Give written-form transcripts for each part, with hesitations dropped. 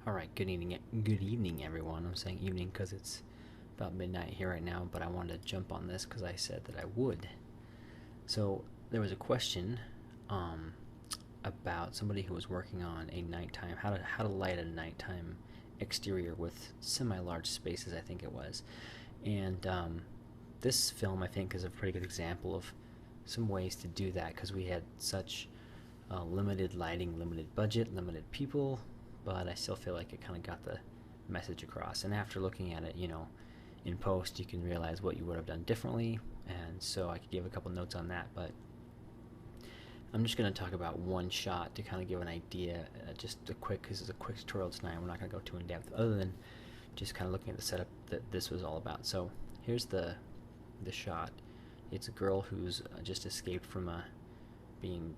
All right, good evening, everyone. I'm saying evening because it's about midnight here right now, but I wanted to jump on this because I said that I would. So there was a question um, about somebody who was working on a nighttime how to light a nighttime exterior with semi-large spaces, I think it was, and this film I think is a pretty good example of some ways to do that because we had such limited lighting, limited budget, limited people, but I still feel like it kind of got the message across. And after looking at it, in post, you can realize what you would have done differently. And so I could give a couple notes on that, but I'm just going to talk about one shot to kind of give an idea, just a quick, because it's a quick tutorial tonight. We're not going to go too in depth, other than just kind of looking at the setup that this was all about. So here's the shot. It's a girl who's just escaped from being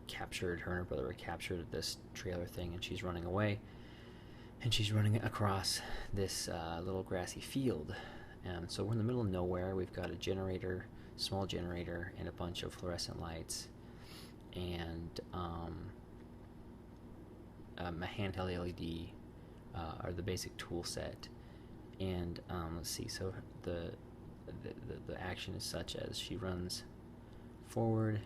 captured. Her and her brother were captured at this trailer thing, and she's running away. And she's running across this little grassy field. And so we're in the middle of nowhere. We've got a generator, small generator, and a bunch of fluorescent lights, and a handheld LED are the basic tool set. And let's see. So the action is such as she runs forward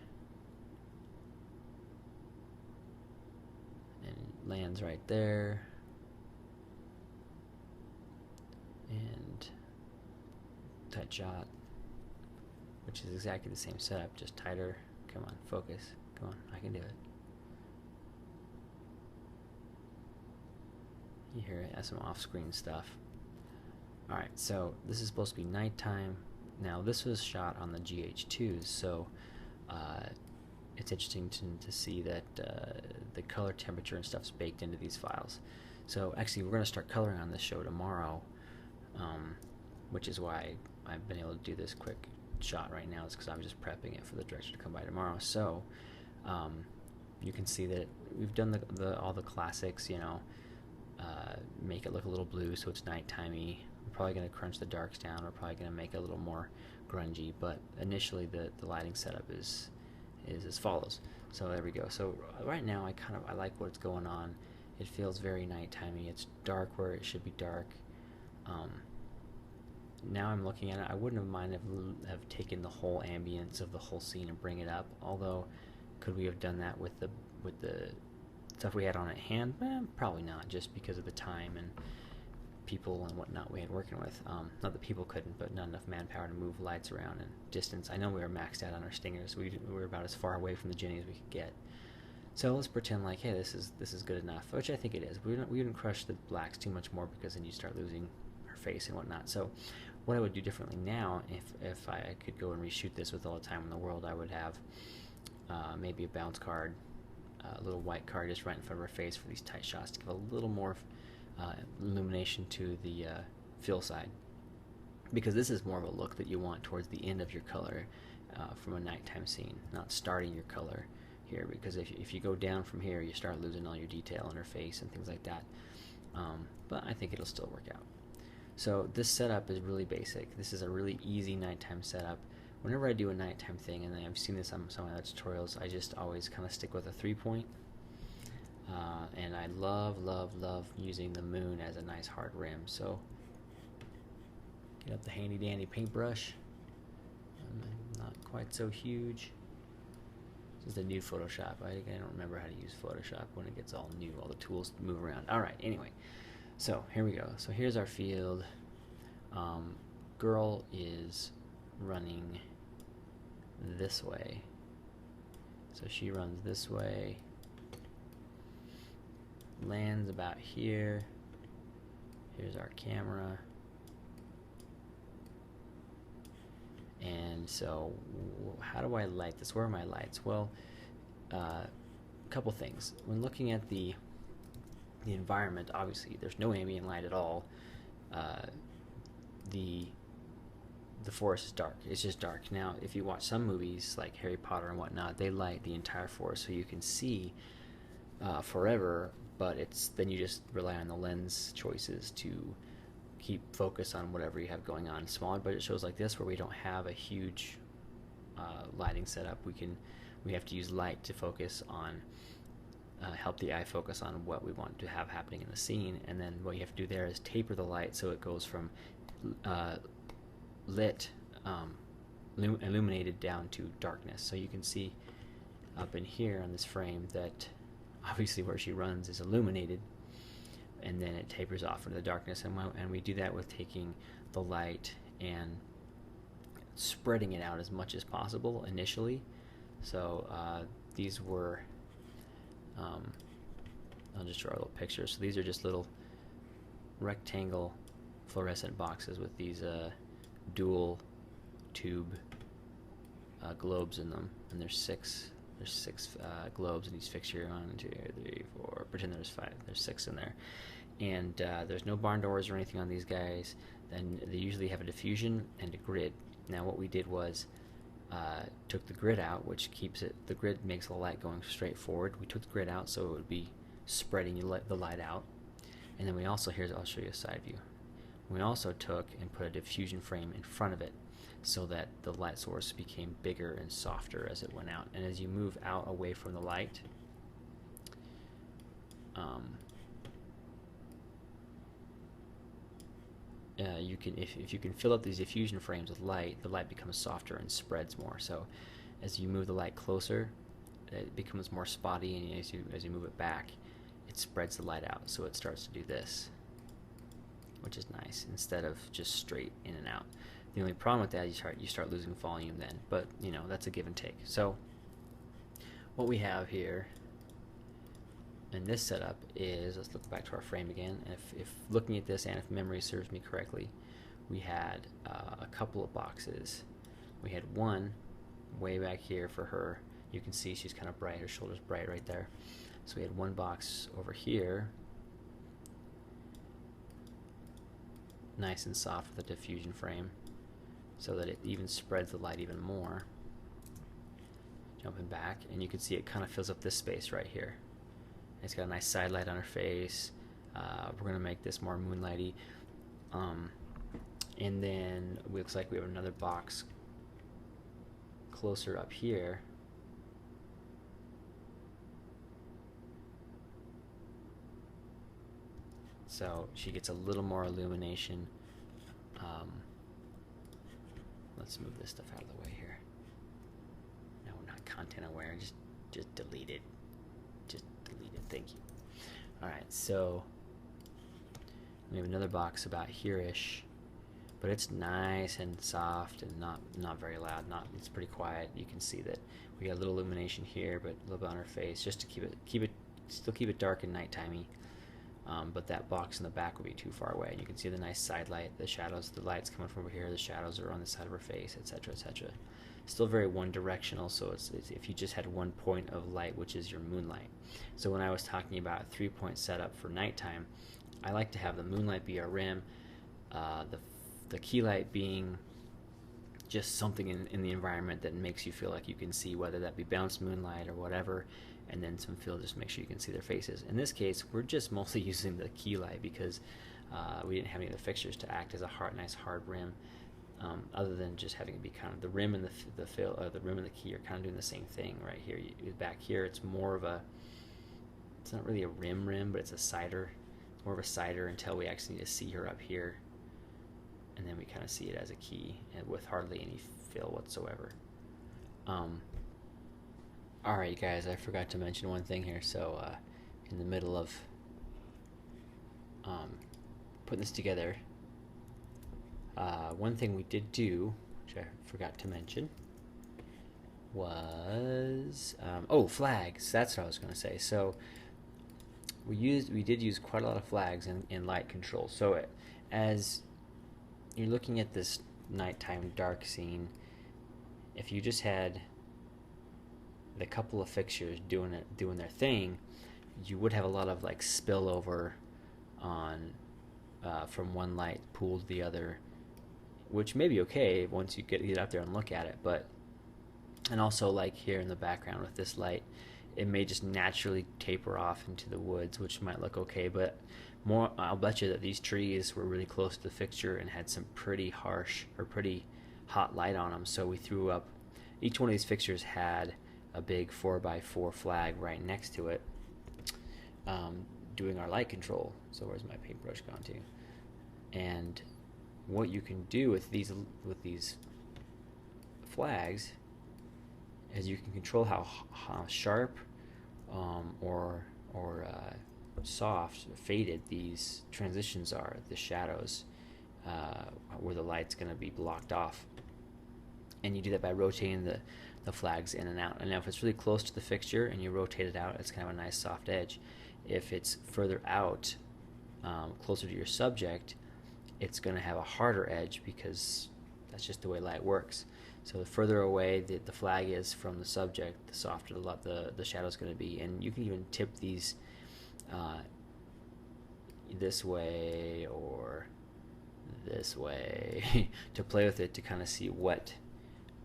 and lands right there, and tight shot, which is exactly the same setup, just tighter. Come on, focus. Come on, I can do it. You hear it as some off-screen stuff. Alright, so this is supposed to be nighttime. Now this was shot on the GH2s, so it's interesting to see that the color temperature and stuff's baked into these files. So actually we're going to start coloring on this show tomorrow, which is why I've been able to do this quick shot right now, is because I'm just prepping it for the director to come by tomorrow. So you can see that we've done all the classics, make it look a little blue so it's nighttimey. We're probably going to crunch the darks down. We're probably going to make it a little more grungy, but initially the lighting setup is as follows. So there we go. So right now I like what's going on. It feels very nighttimey. It's dark where it should be dark. Now I'm looking at it, I wouldn't have minded have taken the whole ambience of the whole scene and bring it up. Although, could we have done that with the stuff we had on at hand? Probably not, just because of the time and people and whatnot we had working with. Not that people couldn't, but not enough manpower to move lights around and distance. I know we were maxed out on our stingers. We were about as far away from the Jenny as we could get. So let's pretend like, hey, this is good enough, which I think it is. We didn't crush the blacks too much more, because then you start losing her face and whatnot. So what I would do differently now, if I could go and reshoot this with all the time in the world, I would have maybe a bounce card, a little white card just right in front of her face for these tight shots to give a little more illumination to the fill side, because this is more of a look that you want towards the end of your color from a nighttime scene, not starting your color here, because if you go down from here, you start losing all your detail on her face and things like that. But I think it'll still work out. So this setup is really basic. This is a really easy nighttime setup. Whenever I do a nighttime thing, and I've seen this on some of my other tutorials, I just always kind of stick with a 3-point. And I love using the moon as a nice hard rim. So get up the handy dandy paintbrush. Not quite so huge. This is the new Photoshop. I don't remember how to use Photoshop when it gets all new, all the tools move around. Alright, anyway. So here we go. So here's our field. Girl is running this way. So she runs this way, lands about here. Here's our camera. And so how do I light this? Where are my lights? Well, a couple things. When looking at the environment, obviously there's no ambient light at all. The forest is dark. It's just dark. Now, if you watch some movies like Harry Potter and whatnot, they light the entire forest so you can see forever, but then you just rely on the lens choices to keep focus on whatever you have going on. Smaller budget shows like this, where we don't have a huge lighting setup, we have to use light to focus on help the eye focus on what we want to have happening in the scene. And then what you have to do there is taper the light so it goes from lit, illuminated down to darkness. So you can see up in here on this frame that obviously where she runs is illuminated, and then it tapers off into the darkness. And we do that with taking the light and spreading it out as much as possible initially. So these were, I'll just draw a little picture. So these are just little rectangle fluorescent boxes with these dual tube globes in them, and there's six globes in each fixture. 1, 2, 3, 4. Pretend there's 5. There's 6 in there, and there's no barn doors or anything on these guys. Then they usually have a diffusion and a grid. Now what we did was took the grid out, which keeps it. The grid makes the light going straight forward. We took the grid out so it would be spreading the light out. And then we also, I'll show you a side view. We also took and put a diffusion frame in front of it so that the light source became bigger and softer as it went out. And as you move out away from the light, you can, if you can fill up these diffusion frames with light, the light becomes softer and spreads more. So as you move the light closer, it becomes more spotty, and as you move it back, it spreads the light out, so it starts to do this, which is nice, instead of just straight in and out. The only problem with that is you start losing volume then, but you know, that's a give and take. So what we have here in this setup is, let's look back to our frame again. If looking at this, and if memory serves me correctly, we had a couple of boxes. We had one way back here for her. You can see she's kind of bright, her shoulder's bright right there. So we had one box over here, nice and soft with a diffusion frame, so that it even spreads the light even more. Jumping back, and you can see it kind of fills up this space right here. It's got a nice side light on her face. We're going to make this more moonlighty. And then it looks like we have another box closer up here. So she gets a little more illumination. Let's move this stuff out of the way here. No, we're not content aware. Just delete it. Just delete it. Thank you. All right. So we have another box about here-ish, but it's nice and soft and not very loud. It's pretty quiet. You can see that we got a little illumination here, but a little bit on her face, just to still keep it dark and nighttimey. But that box in the back would be too far away. And you can see the nice side light, the shadows, the light's coming from over here, the shadows are on the side of her face, etc., etc. Still very one-directional, so it's if you just had one point of light, which is your moonlight. So when I was talking about a 3-point setup for nighttime, I like to have the moonlight be our rim, the key light being just something in the environment that makes you feel like you can see, whether that be bounced moonlight or whatever, and then some fill just make sure you can see their faces. In this case, we're just mostly using the key light because we didn't have any of the fixtures to act as a nice hard rim, other than just having it be kind of the rim and the rim and the key are kind of doing the same thing right here. Back here, it's more of it's not really a rim, but it's a cider. It's more of a cider until we actually need to see her up here, and then we kind of see it as a key and with hardly any fill whatsoever. Alright guys, I forgot to mention one thing here. So in the middle of putting this together, one thing we did do, which I forgot to mention, was flags. That's what I was going to say. So we did use quite a lot of flags in light control. So as you're looking at this nighttime dark scene, if you just had the couple of fixtures doing their thing, you would have a lot of like spillover on from one light pool to the other, which may be okay once you get up there and look at it. But and also, like here in the background with this light, it may just naturally taper off into the woods, which might look okay. But I'll bet you that these trees were really close to the fixture and had some pretty harsh or pretty hot light on them. So we threw up, each one of these fixtures had a big 4x4 flag right next to it, doing our light control. So where's my paintbrush gone to? And what you can do with these flags is you can control how sharp or soft, faded these transitions are, the shadows, where the light's going to be blocked off. And you do that by rotating the flags in and out. And now if it's really close to the fixture and you rotate it out, it's kind of a nice soft edge. If it's further out, closer to your subject, it's going to have a harder edge because that's just the way light works. So the further away the flag is from the subject, the softer the shadow is going to be. And you can even tip these this way or this way to play with it, to kind of see what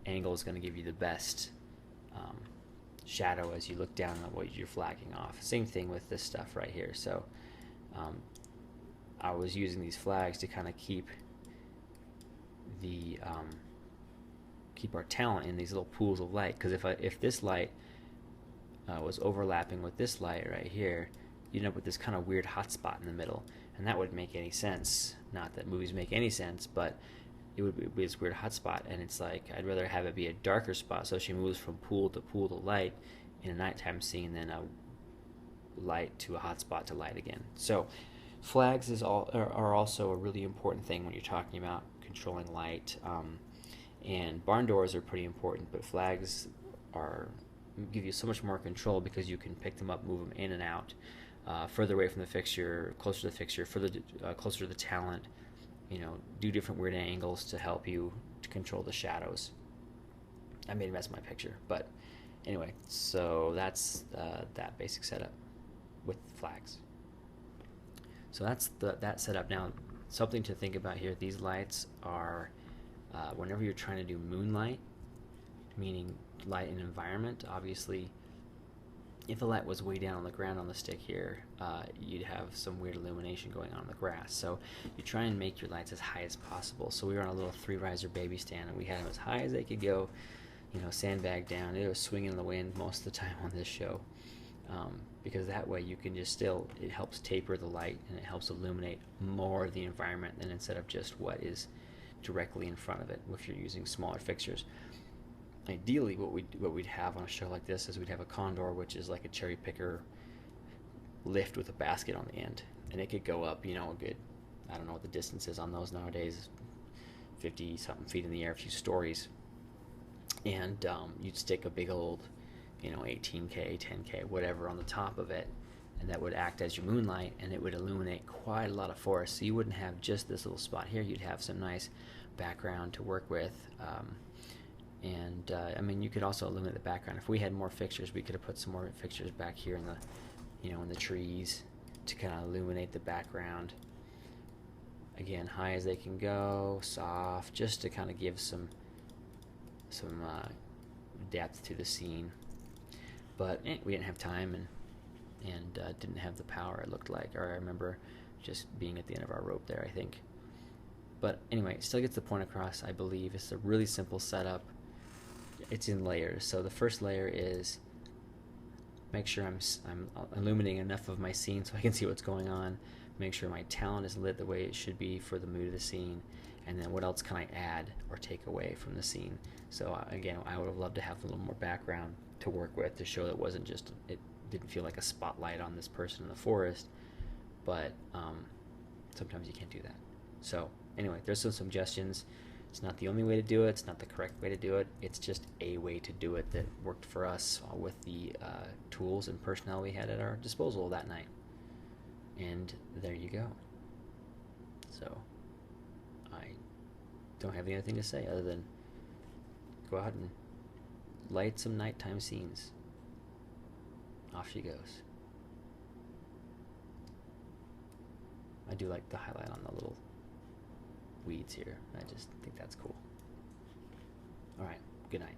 angle is going to give you the best shadow as you look down on what you're flagging off. Same thing with this stuff right here. So I was using these flags to kind of keep the keep our talent in these little pools of light, because if this light was overlapping with this light right here, you'd end up with this kind of weird hot spot in the middle, and that wouldn't make any sense. Not that movies make any sense, but it would be this weird hot spot, and it's like I'd rather have it be a darker spot so she moves from pool to light in a nighttime scene than a light to a hot spot to light again. So flags are also a really important thing when you're talking about controlling light, and barn doors are pretty important, but flags give you so much more control because you can pick them up, move them in and out, further away from the fixture, closer to the fixture, closer to the talent. Do different weird angles to help you to control the shadows. I made a mess of my picture, but anyway, so that's that basic setup with flags. So that's that setup. Now, something to think about here, these lights are, whenever you're trying to do moonlight, meaning light in environment, obviously, if the light was way down on the ground on the stick here, you'd have some weird illumination going on in the grass. So you try and make your lights as high as possible. So we were on a little 3-riser baby stand, and we had them as high as they could go, sandbag down. It was swinging in the wind most of the time on this show, because that way you can just it helps taper the light, and it helps illuminate more of the environment than instead of just what is directly in front of it if you're using smaller fixtures. Ideally, what we'd have on a show like this is we'd have a condor, which is like a cherry picker lift with a basket on the end, and it could go up, a good, I don't know what the distance is on those nowadays, 50 something feet in the air, a few stories, and you'd stick a big old, 18K, 10K, whatever on the top of it, and that would act as your moonlight, and it would illuminate quite a lot of forest. So you wouldn't have just this little spot here, you'd have some nice background to work with. You could also illuminate the background. If we had more fixtures, we could have put some more fixtures back here in the, in the trees to kind of illuminate the background. Again, high as they can go, soft, just to kind of give some depth to the scene. But we didn't have time and didn't have the power, it looked like. Or I remember just being at the end of our rope there, I think. But anyway, it still gets the point across, I believe. It's a really simple setup. It's in layers. So the first layer is make sure I'm illuminating enough of my scene so I can see what's going on. Make sure my talent is lit the way it should be for the mood of the scene. And then what else can I add or take away from the scene? So again, I would have loved to have a little more background to work with to show that it didn't feel like a spotlight on this person in the forest. But sometimes you can't do that. So anyway, there's some suggestions. It's not the only way to do it. It's not the correct way to do it. It's just a way to do it that worked for us with the tools and personnel we had at our disposal that night. And there you go. So I don't have anything to say other than go out and light some nighttime scenes. Off she goes. I do like the highlight on the little weeds here. I just think that's cool. All right, good night.